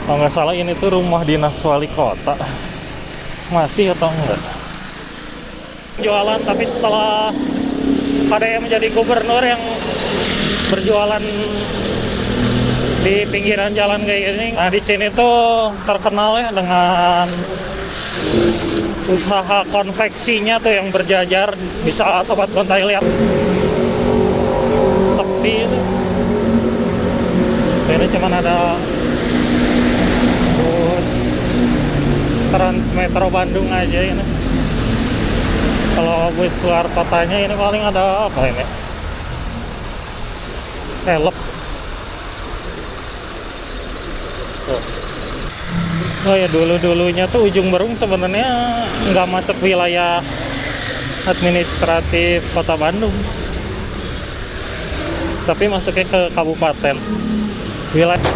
Kalau nggak salah ini tuh rumah dinas wali kota. Masih atau enggak? Jualan, tapi setelah ada yang menjadi gubernur yang berjualan di pinggiran jalan kayak gini. Nah, di sini tuh terkenal ya dengan usaha konveksinya tuh yang berjajar. Bisa sobat gontai lihat, sepi itu. Ini cuman ada bus Trans Metro Bandung aja ini. Kalau bus luar kotanya ini paling ada apa ini? Help. Oh ya, dulunya tuh Ujung Berung sebenarnya nggak masuk wilayah administratif Kota Bandung, tapi masuknya ke kabupaten. Wilayah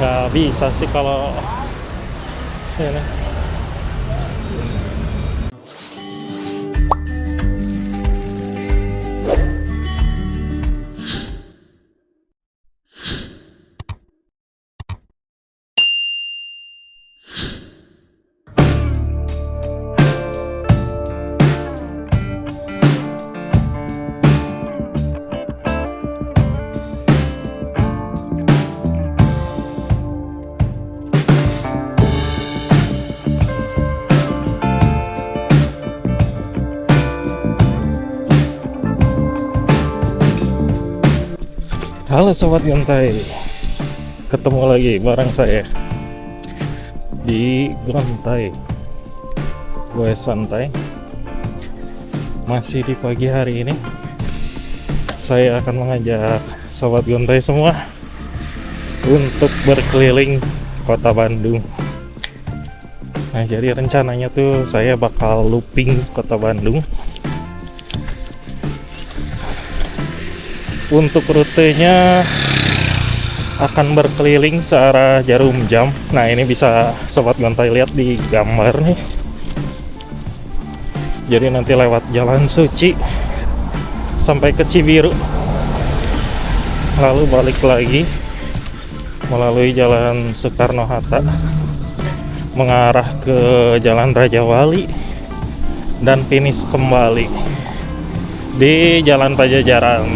nggak bisa sih kalau ini. Halo sobat gontai, ketemu lagi bareng saya di Gontai Gue Santai. Masih di pagi hari ini saya akan mengajak sobat gontai semua untuk berkeliling kota Bandung. Nah, jadi rencananya tuh saya bakal looping kota Bandung. Untuk rutenya akan berkeliling searah jarum jam. Nah, ini bisa sobat gontai lihat di gambar nih. Jadi nanti lewat Jalan Suci sampai ke Cibiru, lalu balik lagi melalui Jalan Soekarno-Hatta mengarah ke Jalan Raja Wali dan finish kembali di Jalan Pajajaran.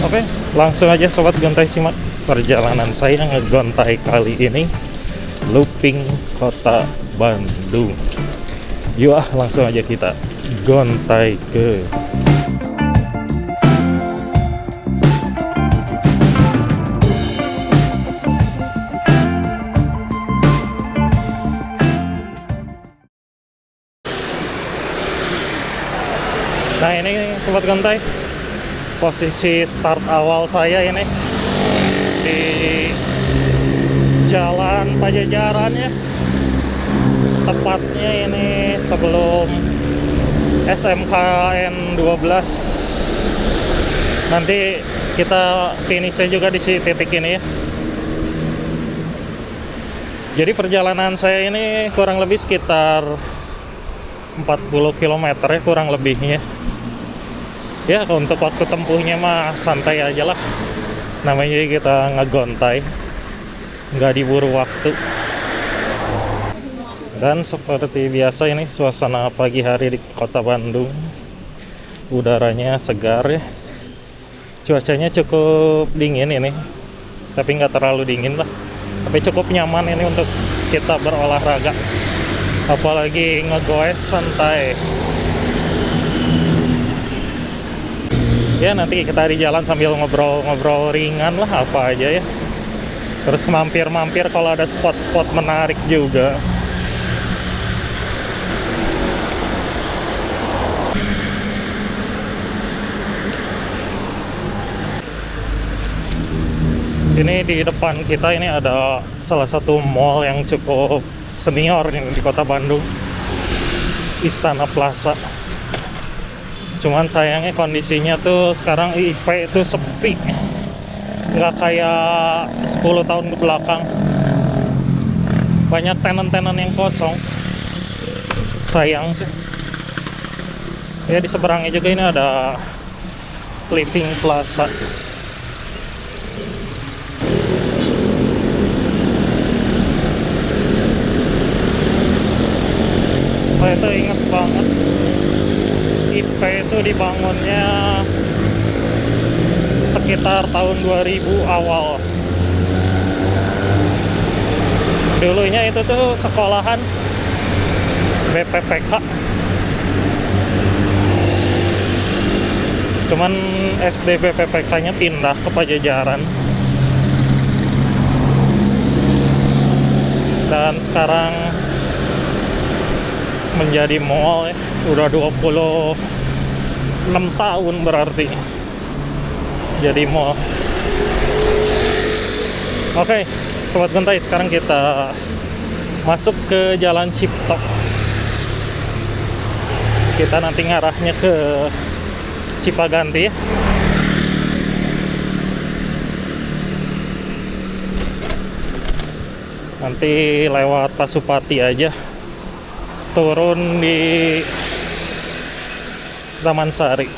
Oke, langsung aja sobat gontai simak perjalanan saya ngegontai kali ini, looping kota Bandung. Yuk langsung aja kita gontai ke. Nah, ini sobat gontai, posisi start awal saya ini di Jalan Pajajaran ya, tepatnya ini sebelum SMKN 12. Nanti kita finishnya juga di titik ini ya. Jadi perjalanan saya ini kurang lebih sekitar 40 km ya, kurang lebihnya. Ya, untuk waktu tempuhnya mah santai aja lah. Namanya kita ngegontai, nggak diburu waktu. Dan seperti biasa ini suasana pagi hari di kota Bandung. Udaranya segar ya. Cuacanya cukup dingin ini, tapi nggak terlalu dingin lah. Tapi cukup nyaman ini untuk kita berolahraga. Apalagi ngegoes santai. Ya, nanti kita di jalan sambil ngobrol-ngobrol ringan lah, apa aja ya. Terus mampir-mampir kalau ada spot-spot menarik juga. Ini di depan kita ini ada salah satu mall yang cukup senior di kota Bandung, Istana Plaza. Cuman sayangnya kondisinya tuh sekarang IP itu sepi, nggak kayak 10 tahun ke belakang. Banyak tenan-tenan yang kosong, sayang sih. Ya, di seberangnya juga ini ada Living Plaza. banget. IP itu dibangunnya sekitar tahun 2000 awal. Dulunya itu tuh sekolahan BPPK. Cuman SD BPPK-nya pindah ke Pajajaran. Dan sekarang menjadi mall ya. Udah 26 tahun berarti jadi mall. Oke, Sobat Guntai, sekarang kita masuk ke Jalan Cipto. Kita nanti ngarahnya ke Cipaganti ya. Nanti lewat Pasupati aja, turun di Taman Sari.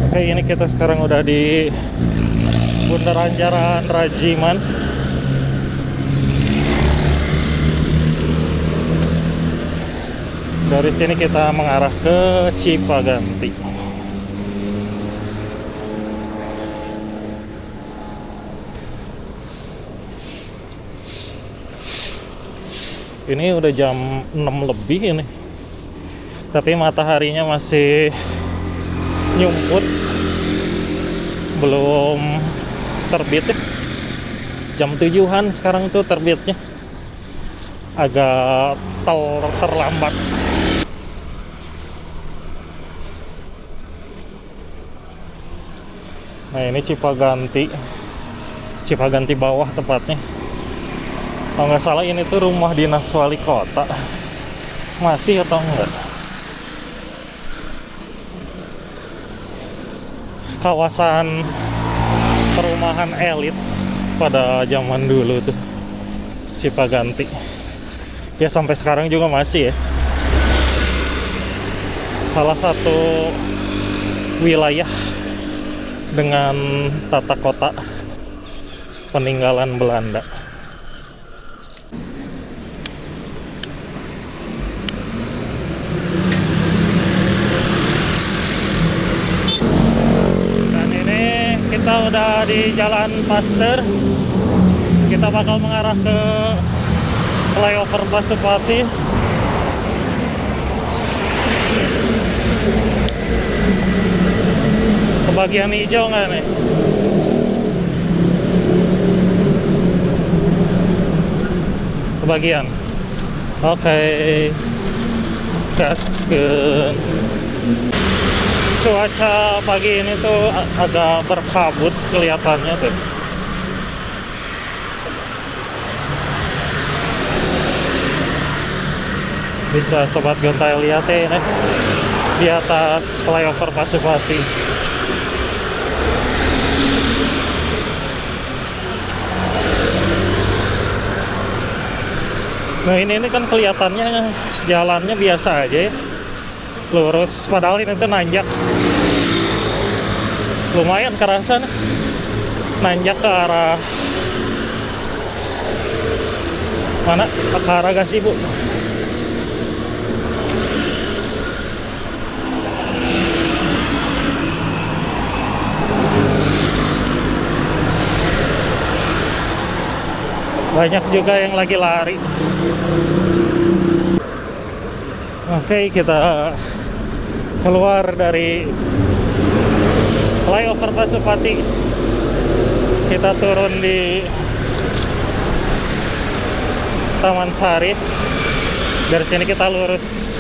Oke, ini kita sekarang udah di Bundaran Jalan Rajiman. Dari sini kita mengarah ke Cipaganti. Ini udah jam 6 lebih ini, tapi mataharinya masih nyumput, belum terbit ya. Jam 7-an sekarang tuh terbitnya, agak terlambat. Nah, ini Cipaganti bawah tepatnya. Kalau nggak salah ini tuh rumah dinas wali kota. Masih atau enggak? Kawasan perumahan elit pada zaman dulu tuh, Cipaganti. Ya sampai sekarang juga masih ya. Salah satu wilayah dengan tata kota peninggalan Belanda. Kita udah di Jalan Pasteur. Kita bakal mengarah ke flyover Pasupati. Kebagian hijau nggak nih? Kebagian. Oke. Gaskeun. Cuaca pagi ini tuh agak berkabut kelihatannya tuh. Bisa Sobat Guntai lihat ya ini di atas flyover Pasupati. Nah ini kan kelihatannya jalannya biasa aja ya, lurus, padahal ini tuh nanjak. Lumayan kerasa nih, nanjak ke arah mana? Ke arah Gasibu. Banyak juga yang lagi lari. Oke, kita keluar dari flyover Pasupati. Kita turun di Taman Sari. Dari sini kita lurus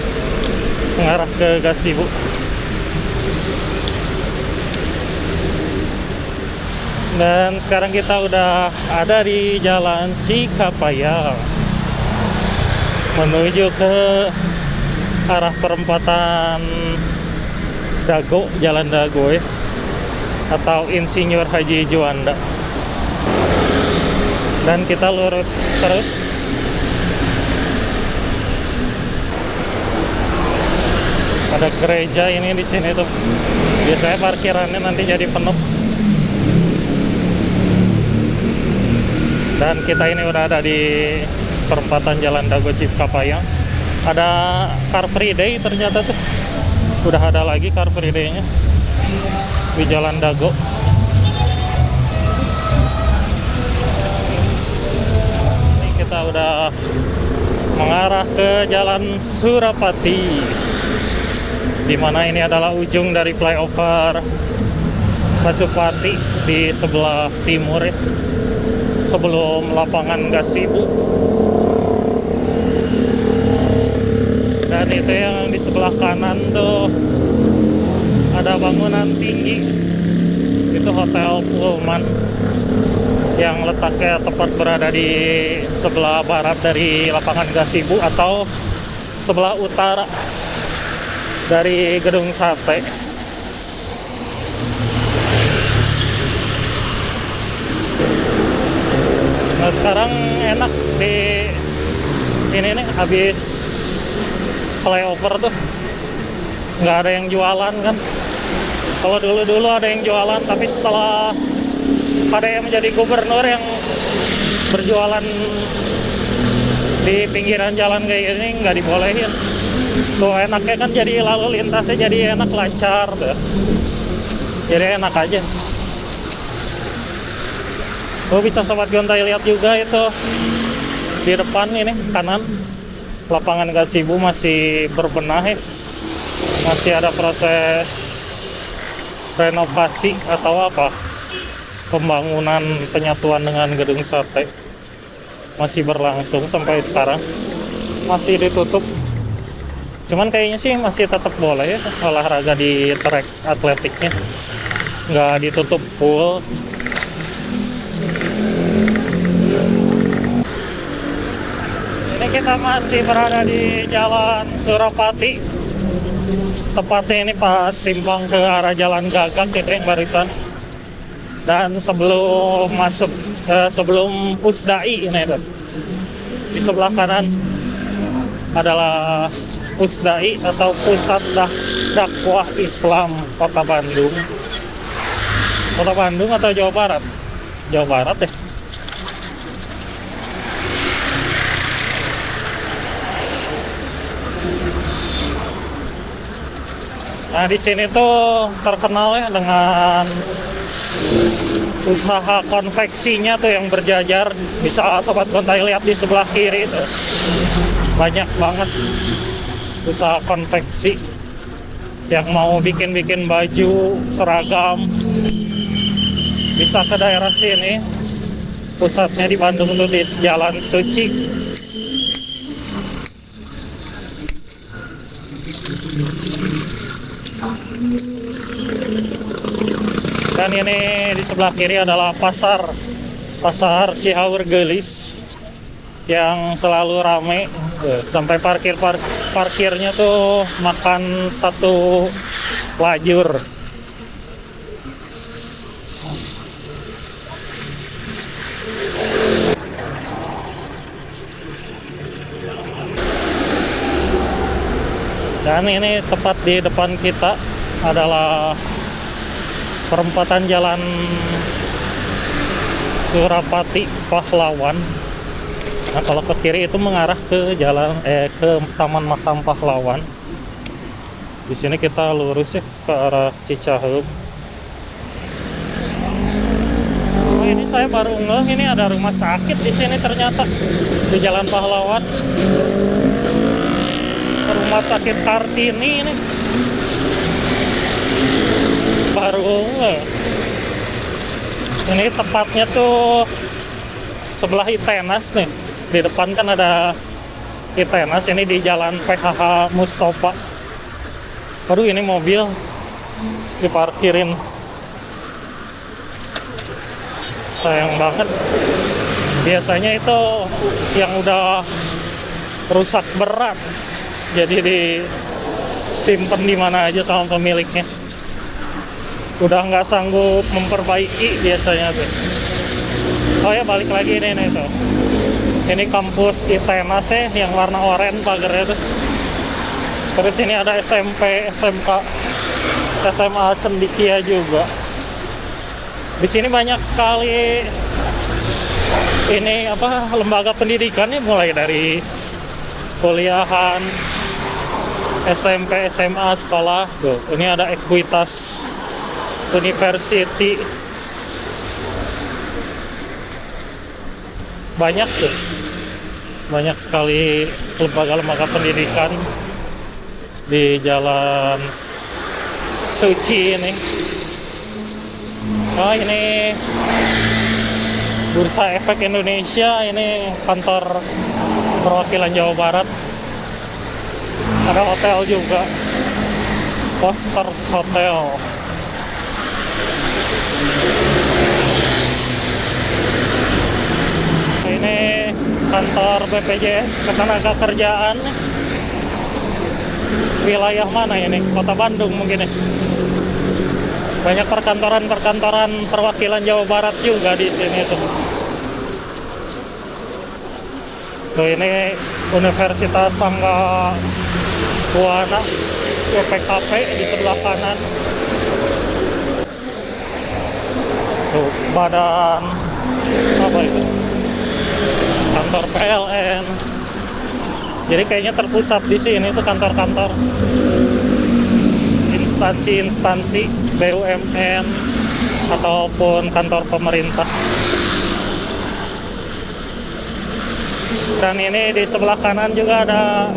mengarah ke Gasibu. Dan sekarang kita udah ada di Jalan Cikapaya menuju ke arah perempatan Dago, Jalan Dago ya, atau Insinyur Haji Juanda. Dan kita lurus terus. Ada gereja ini di sini tuh. Biasanya parkirannya nanti jadi penuh. Dan kita ini udah ada di perempatan Jalan Dago Cipkapayang. Ada Car Free Day ternyata tuh. Udah ada lagi Car Free Day-nya di Jalan Dago. Ini kita udah mengarah ke Jalan Surapati, di mana ini adalah ujung dari flyover Pasupati di sebelah timur ya, sebelum lapangan Gasibu. Dan itu yang di sebelah kanan tuh ada bangunan tinggi, itu Hotel Pullman yang letaknya tepat berada di sebelah barat dari lapangan Gasibu atau sebelah utara dari Gedung Sate. Nah sekarang enak di ini nih, habis flyover tuh nggak ada yang jualan kan. Kalau dulu ada yang jualan, tapi setelah ada yang menjadi gubernur yang berjualan di pinggiran jalan kayak gini nggak dibolehin. Tuh enaknya kan, jadi lalu lintasnya jadi enak, lancar tuh. Jadi enak aja. Tuh bisa sobat gontai lihat juga itu di depan ini kanan lapangan Gasibu masih berbenah ya. Masih ada proses renovasi atau apa, pembangunan penyatuan dengan Gedung Sate masih berlangsung sampai sekarang, masih ditutup. Cuman kayaknya sih masih tetap boleh ya olahraga di trek atletiknya, nggak ditutup full. Ini kita masih berada di Jalan Surapati, tepatnya ini pas simpang ke arah Jalan Gagak itu yang barusan. Dan sebelum masuk sebelum Pusdai ini tuh, di sebelah kanan adalah Pusdai atau Pusat Dakwah Islam Kota Bandung. Kota Bandung atau Jawa Barat? Jawa Barat deh. Nah di sini tuh terkenal ya dengan usaha konveksinya tuh yang berjajar. Bisa sobat gontai lihat di sebelah kiri tuh, banyak banget usaha konveksi. Yang mau bikin baju seragam bisa ke daerah sini. Pusatnya di Bandung tuh di Jalan Suci. Dan ini di sebelah kiri adalah pasar Ciaur Gelis yang selalu rame. Sampai parkirnya tuh makan satu lajur. Dan ini tepat di depan kita adalah perempatan Jalan Surapati Pahlawan. Nah kalau ke kiri itu mengarah ke ke Taman Makam Pahlawan. Di sini kita lurus ya ke arah Cicaheum. Oh ini saya baru ngeh, ini ada rumah sakit di sini ternyata di Jalan Pahlawan. Rumah sakit Kartini ini. Baru ini tepatnya tuh sebelah Itenas nih. Di depan kan ada Itenas, ini di Jalan PHH Mustofa. Aduh ini mobil diparkirin, sayang banget. Biasanya itu yang udah rusak berat jadi disimpan di mana aja sama pemiliknya. Udah nggak sanggup memperbaiki biasanya tuh. Oh ya balik lagi ini tuh. Ini kampus Itenas ya, yang warna oranye pagarnya tuh. Terus ini ada SMP, SMK, SMA Cendikia juga. Di sini banyak sekali ini apa, lembaga pendidikannya mulai dari kuliahan, SMP, SMA, sekolah. Tuh, ini ada Ekuitas University. Banyak tuh. Banyak sekali lembaga-lembaga pendidikan di Jalan Suci ini. Oh, ini Bursa Efek Indonesia, ini kantor perwakilan Jawa Barat. Ada hotel juga, Posters Hotel. Ini kantor BPJS Ketenagakerjaan. Wilayah mana ini? Kota Bandung mungkin ya. Banyak perkantoran perwakilan Jawa Barat juga di sini tuh. Tuh, ini Universitas Sangga Buana UPKP di sebelah kanan. Tuh, badan apa itu? Kantor PLN. Jadi kayaknya terpusat di sini tuh kantor-kantor instansi-instansi BUMN ataupun kantor pemerintah. Dan ini di sebelah kanan juga ada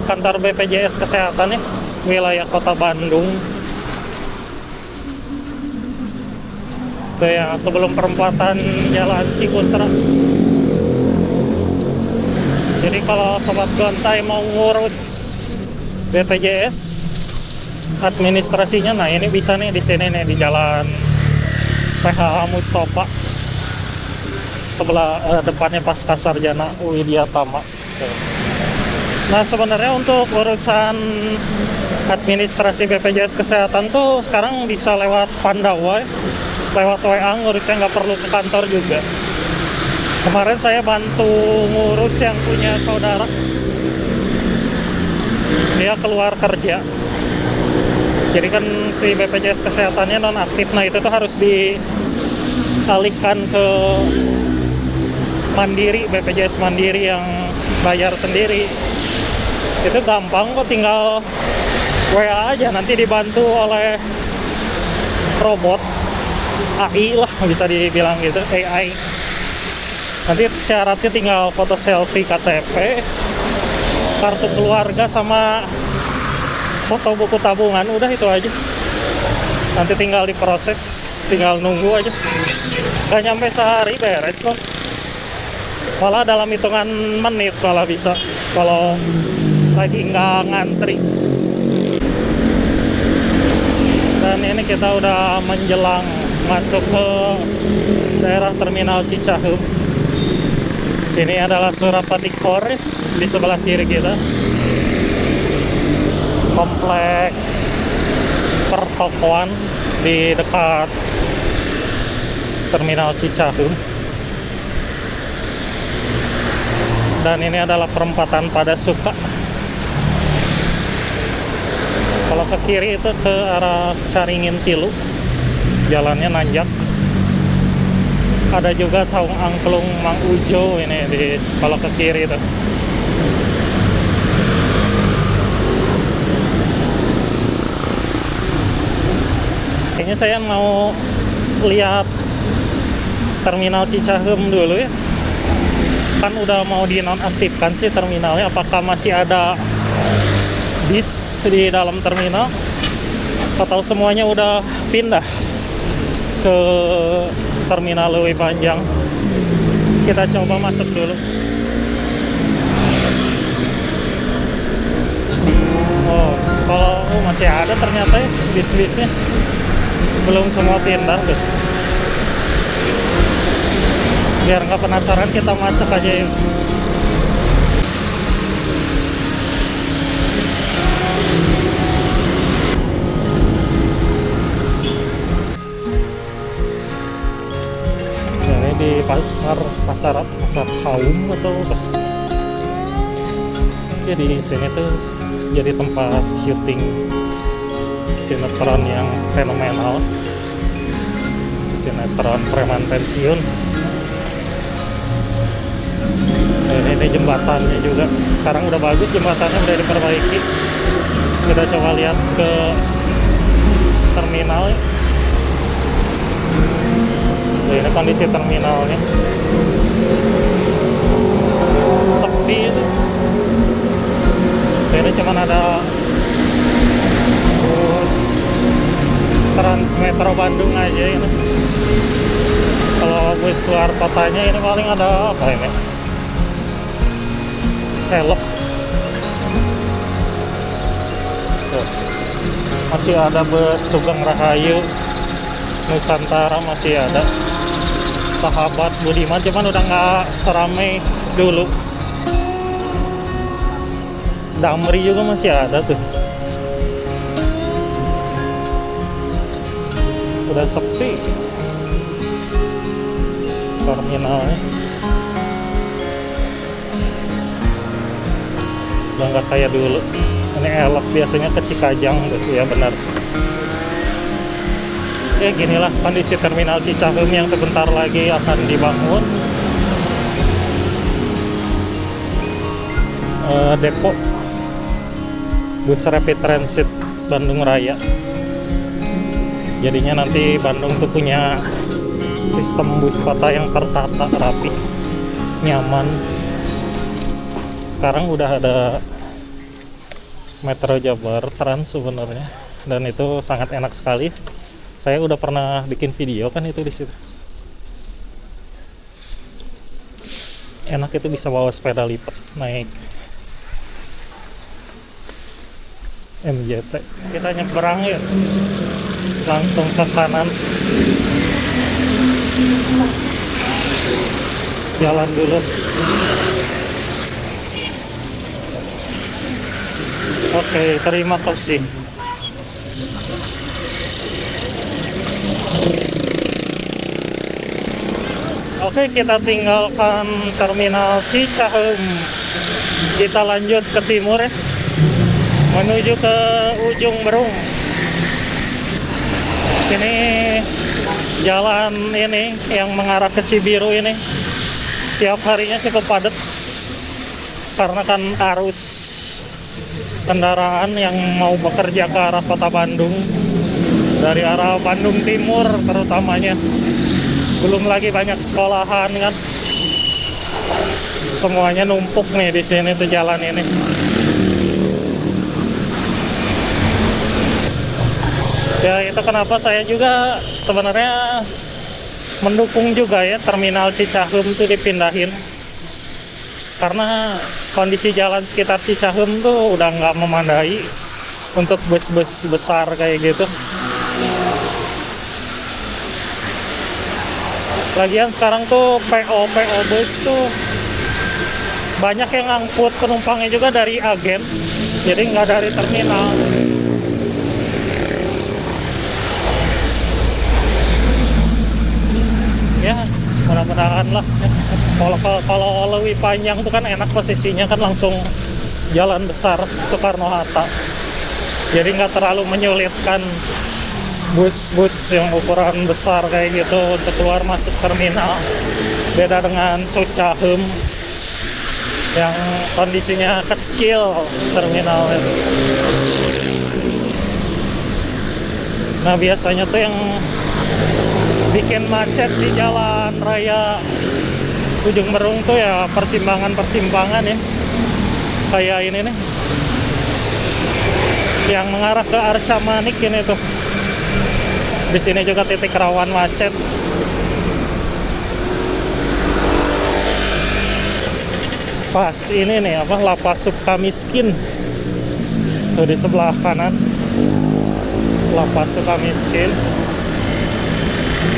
kantor BPJS Kesehatan ya, wilayah Kota Bandung. Itu yang sebelum perempatan Jalan Ciputra. Jadi kalau Sobat Gontai mau ngurus BPJS administrasinya, nah ini bisa nih di sini nih, di Jalan PH Mustafa, sebelah depannya Pasca Sarjana Widya Tama. Nah, sebenarnya untuk urusan administrasi BPJS Kesehatan tuh sekarang bisa lewat Pandawa, lewat WA ngurusnya, nggak perlu ke kantor juga. Kemarin saya bantu ngurus yang punya saudara, dia keluar kerja. Jadi kan si BPJS Kesehatannya nonaktif, nah itu tuh harus dialihkan ke Mandiri, BPJS Mandiri yang bayar sendiri. Itu gampang kok, tinggal WA aja, nanti dibantu oleh robot AI lah, bisa dibilang gitu, AI. Nanti syaratnya tinggal foto selfie KTP, kartu keluarga, sama foto buku tabungan, udah itu aja. Nanti tinggal diproses, tinggal nunggu aja. Gak nyampe sehari beres kok. Malah dalam hitungan menit malah bisa, kalau lagi nggak ngantri. Dan ini kita udah menjelang masuk ke daerah Terminal Cicaheum. Ini adalah Surapati Core di sebelah kiri kita. Komplek pertokoan di dekat Terminal Cicaheum. Dan ini adalah perempatan Padasuka. Kalau ke kiri itu ke arah Caringin Tilu, jalannya nanjak. Ada juga Saung Angklung Mang Ujo ini di kalau ke kiri itu. Kayaknya saya mau lihat Terminal Cicaheum dulu ya. Kan udah mau dinonaktifkan sih terminalnya, apakah masih ada bis di dalam terminal atau semuanya udah pindah ke Terminal Lewi Panjang. Kita coba masuk dulu. Oh, kalau masih ada ternyata ya bis-bisnya, belum semua pindah tuh. Biar nggak penasaran, kita masuk aja yuk. Ini di pasar Kaum atau apa? Jadi sini tuh jadi tempat syuting sinetron yang fenomenal, sinetron preman pensiun. Ini jembatannya juga sekarang udah bagus, jembatannya udah diperbaiki. Kita coba lihat ke terminal. Ini kondisi terminalnya sepi itu. Ini cuma ada bus Trans Metro Bandung aja ini. Kalau bus luar kotanya ini paling ada apa ini? Helok. Tuh. Masih ada bus Sugeng Rahayu, Nusantara masih ada. Sahabat Budiman cuman udah nggak seramai dulu. Damri juga masih ada tuh. Udah sepi terminalnya. Udah nggak kayak dulu. Ini elok biasanya ke Cikajang tuh, ya benar. Ya ginilah kondisi terminal Cicahem yang sebentar lagi akan dibangun. Depo bus Rapid Transit Bandung Raya. Jadinya nanti Bandung tuh punya sistem bus kota yang tertata, rapi, nyaman. Sekarang udah ada Metro Jabar Trans sebenarnya, dan itu sangat enak sekali. Saya udah pernah bikin video kan itu di situ. Enak, itu bisa bawa sepeda lipat naik MJT. Kita nyebrang ya, langsung ke kanan. Jalan dulu. Oke, terima kasih. Oke, kita tinggalkan terminal Cicahem. Kita lanjut ke timur ya, menuju ke ujung Berung. Ini jalan ini yang mengarah ke Cibiru ini tiap harinya cukup padat karena kan arus kendaraan yang mau bekerja ke arah kota Bandung dari arah Bandung Timur terutamanya. Belum lagi banyak sekolahan kan, semuanya numpuk nih di sini tuh jalan ini. Ya itu kenapa saya juga sebenarnya mendukung juga ya terminal Cicahem tuh dipindahin, karena kondisi jalan sekitar Cicahem tuh udah nggak memadai untuk bus-bus besar kayak gitu. Lagian sekarang tuh PO bus tuh banyak yang ngangkut penumpangnya juga dari agen, jadi nggak dari terminal. Ya mudah-mudahan lah. Kalau lebih panjang tuh kan enak, posisinya kan langsung jalan besar Soekarno-Hatta, jadi nggak terlalu menyulitkan bus-bus yang ukuran besar kayak gitu untuk keluar masuk terminal. Beda dengan Cicahem yang kondisinya kecil terminalnya. Nah biasanya tuh yang bikin macet di jalan raya Ujung Berung tuh ya persimpangan ya, kayak ini nih yang mengarah ke Arca Manik ini tuh. Di sini juga titik rawan macet. Pas ini nih apa, Lapas Sukamiskin tuh di sebelah kanan, Lapas Sukamiskin.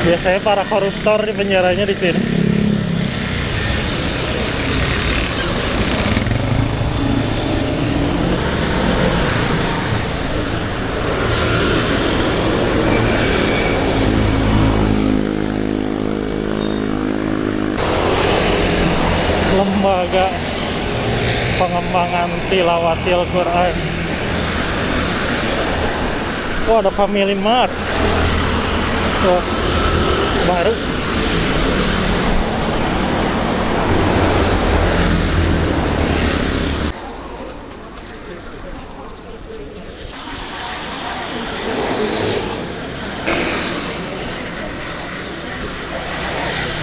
Biasanya para koruptor di penjaranya di sini. Lembaga Pengembangan Tilawatil Quran. Oh, ada Family Mart. Oh, baru.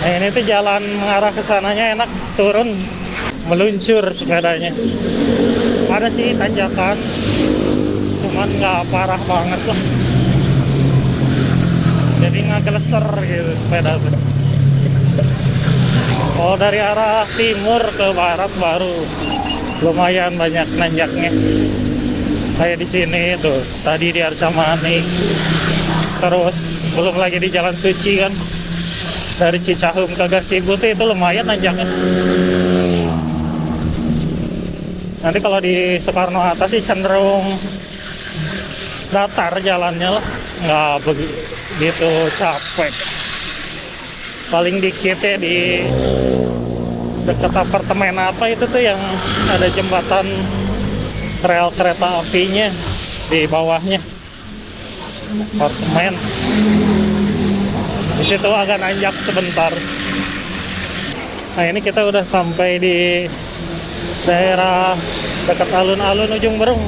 Nah, ini tuh jalan mengarah ke sananya enak, turun meluncur sepedanya. Ada sih tanjakan, cuman nggak parah banget lah. Jadi nggak geleser gitu sepeda tuh. Oh, dari arah timur ke barat baru lumayan banyak nanjaknya. Kayak di sini tuh, tadi di Arca Manik. Terus belum lagi di Jalan Suci kan. Dari Cicahum ke Gasibu tuh itu lumayan nanjaknya. Nanti kalau di Soekarno-Hatta sih cenderung datar jalannya lah, nggak begitu capek. Paling dikit ya di dekat apartemen apa itu tuh yang ada jembatan rel kereta apinya di bawahnya apartemen. Di situ agak nanjak sebentar. Nah, ini kita udah sampai di daerah dekat alun-alun Ujung Berung.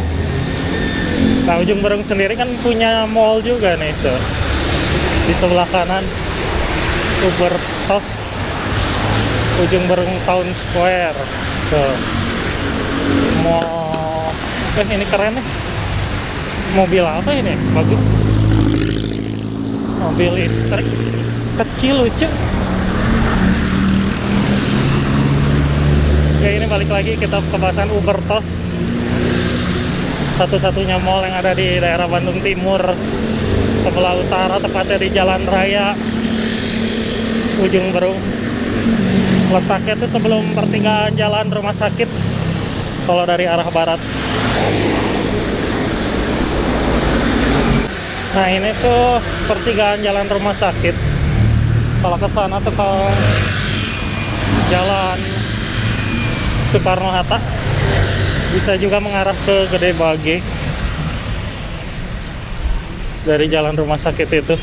Nah, Ujung Berung sendiri kan punya mall juga nih tuh. Di sebelah kanan Ubertos Ujung Berung Town Square. Tuh. Mall. Ini keren nih. Mobil apa ini? Bagus. Mobil listrik. Kecil lucu. Ya, ini balik lagi kita ke bahasan Ubertos. Satu-satunya mall yang ada di daerah Bandung Timur sebelah utara, tepatnya di Jalan Raya Ujung Berung. Letaknya tuh sebelum pertigaan Jalan Rumah Sakit kalau dari arah barat. Nah, ini tuh pertigaan Jalan Rumah Sakit. Kalau ke sana tuh ke Jalan Soekarno-Hatta, bisa juga mengarah ke Gede Bage dari Jalan Rumah Sakit itu.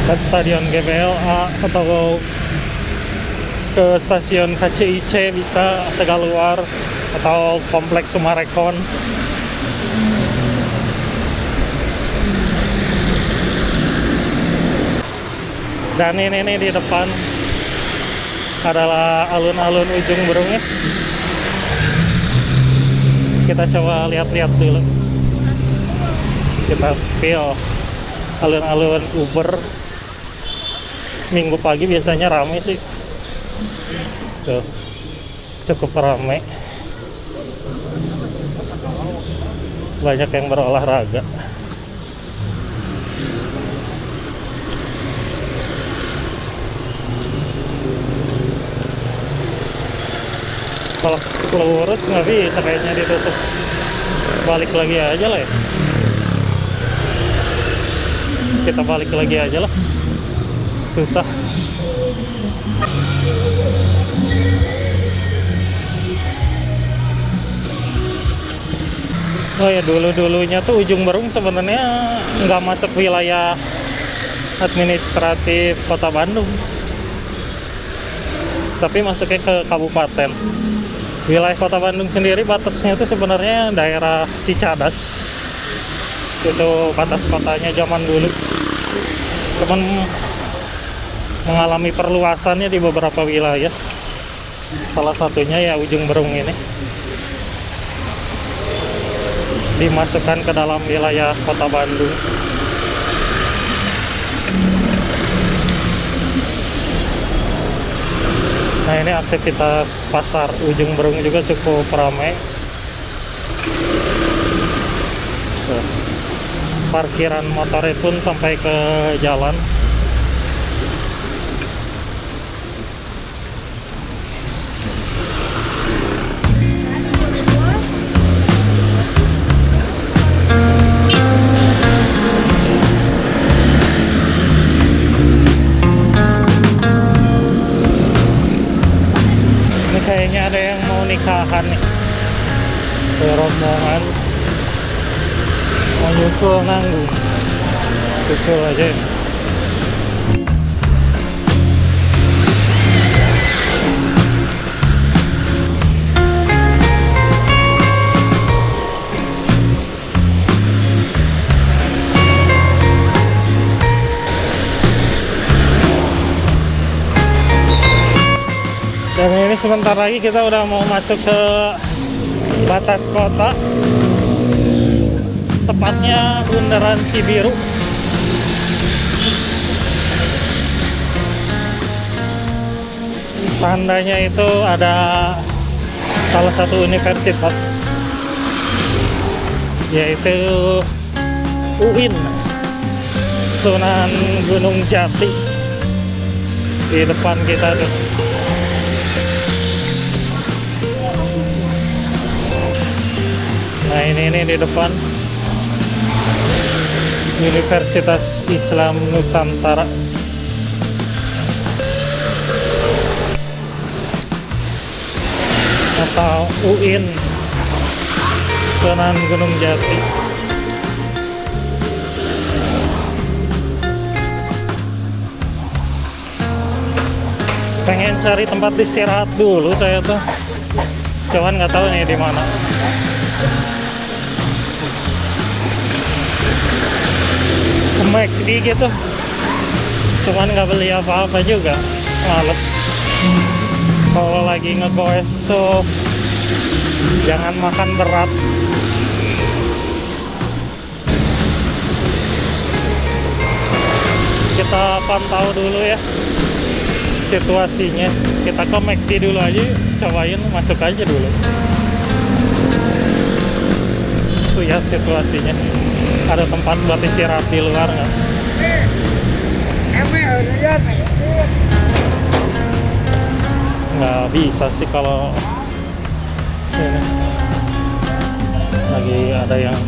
Ke Stadion GBLA atau ke Stasiun KCIC bisa, Tegaluar atau Kompleks Sumarekon. Dan ini di depan adalah alun-alun Ujung Berung ya. Kita coba lihat-lihat dulu. Kita spill alun-alun Uber. Minggu pagi biasanya ramai sih. Tuh, cukup ramai. Banyak yang berolahraga. Kalau lurus nggak bisa kayaknya ditutup. Balik lagi aja lah ya. Kita balik lagi aja lah. Susah. Oh ya, dulunya tuh Ujung Berung sebenarnya nggak masuk wilayah administratif Kota Bandung, tapi masuknya ke kabupaten. Wilayah Kota Bandung sendiri batasnya itu sebenarnya daerah Cicadas. Itu batas kotanya zaman dulu. Cuman mengalami perluasannya di beberapa wilayah. Salah satunya ya Ujung Berung ini. Dimasukkan ke dalam wilayah Kota Bandung. Nah, ini aktivitas pasar Ujung Berung juga cukup ramai. Tuh. Parkiran motornya pun sampai ke jalan. Kayaknya ada yang mau nikahan nih. Rombongan mau nyusul nanggung. Susul aja ya. sebentar lagi kita udah mau masuk ke batas kota, tepatnya Bundaran Cibiru. Tandanya itu ada salah satu universitas, yaitu UIN Sunan Gunung Jati di depan kita tuh. Nah ini di depan Universitas Islam Nusantara. Atau UIN Sunan Gunung Jati. Pengen cari tempat istirahat dulu saya tuh, cuman nggak tahu nih di mana. Ke McD gitu, cuman nggak beli apa-apa juga, males. Kalau lagi ngegoes tuh jangan makan berat. Kita pantau dulu ya situasinya. Kita ke McD dulu aja, cobain masuk aja dulu. Lihat situasinya, ada tempat buat istirahat di luar nggak? Nggak bisa sih kalau ini lagi ada yang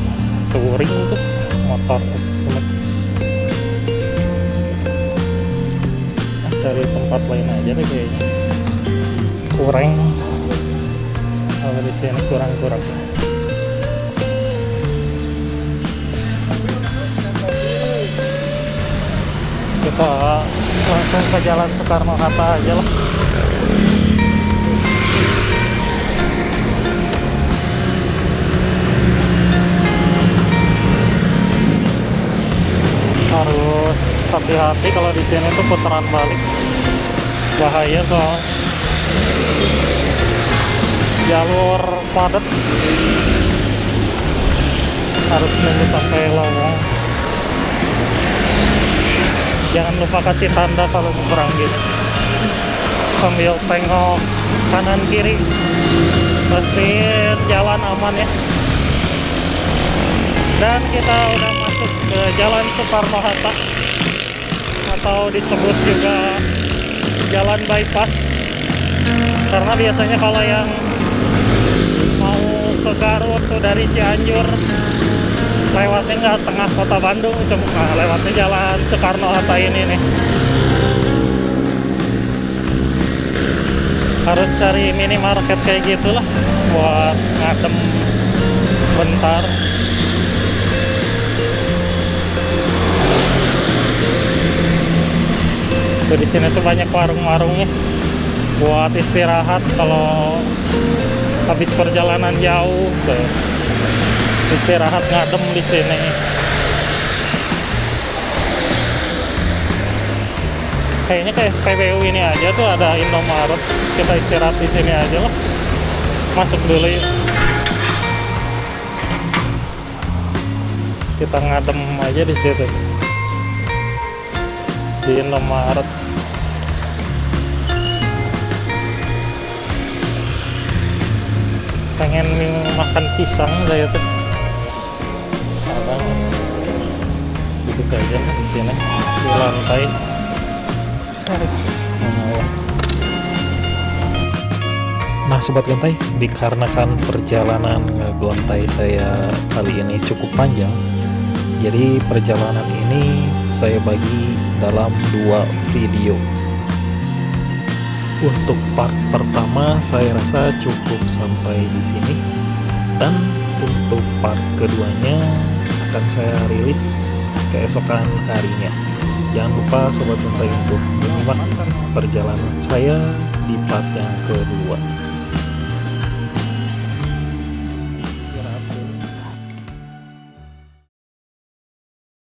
touring tuh motor. Cari tempat lain aja deh kayaknya. Kurang kalau di sini kurang. Kita langsung ke Jalan Soekarno-Hatta aja lah. Harus hati-hati kalau di sini tuh putaran balik, bahaya soal jalur padat, harus nunggu sampai lowong. Jangan lupa kasih tanda kalau kurang gini, sambil tengok kanan kiri, pastiin jalan aman ya. Dan kita udah masuk ke Jalan Soekarno-Hatta, atau disebut juga Jalan Bypass, karena biasanya kalau yang mau ke Garut tuh dari Cianjur lewatnya nggak tengah kota Bandung, cuma lewatnya Jalan Soekarno-Hatta ini nih. Harus cari minimarket kayak gitulah buat ngadem bentar. Tuh di sini tuh banyak warung-warungnya buat istirahat kalau habis perjalanan jauh tuh. Istirahat ngadem di sini. Kayaknya kayak SPBU ini aja tuh ada Indomaret. Kita istirahat di sini aja lah. Masuk dulu yuk. Kita ngadem aja di situ. Di Indomaret. Pengen makan pisang saya tuh. Abang duduk aja di sini di lantai. Nah sobat gontai, dikarenakan perjalanan ngegontai saya kali ini cukup panjang, jadi perjalanan ini saya bagi dalam 2 video. Untuk part pertama saya rasa cukup sampai di sini, dan untuk part keduanya akan saya rilis keesokan harinya. Jangan lupa sobat gontai untuk menyimak perjalanan saya di part yang kedua.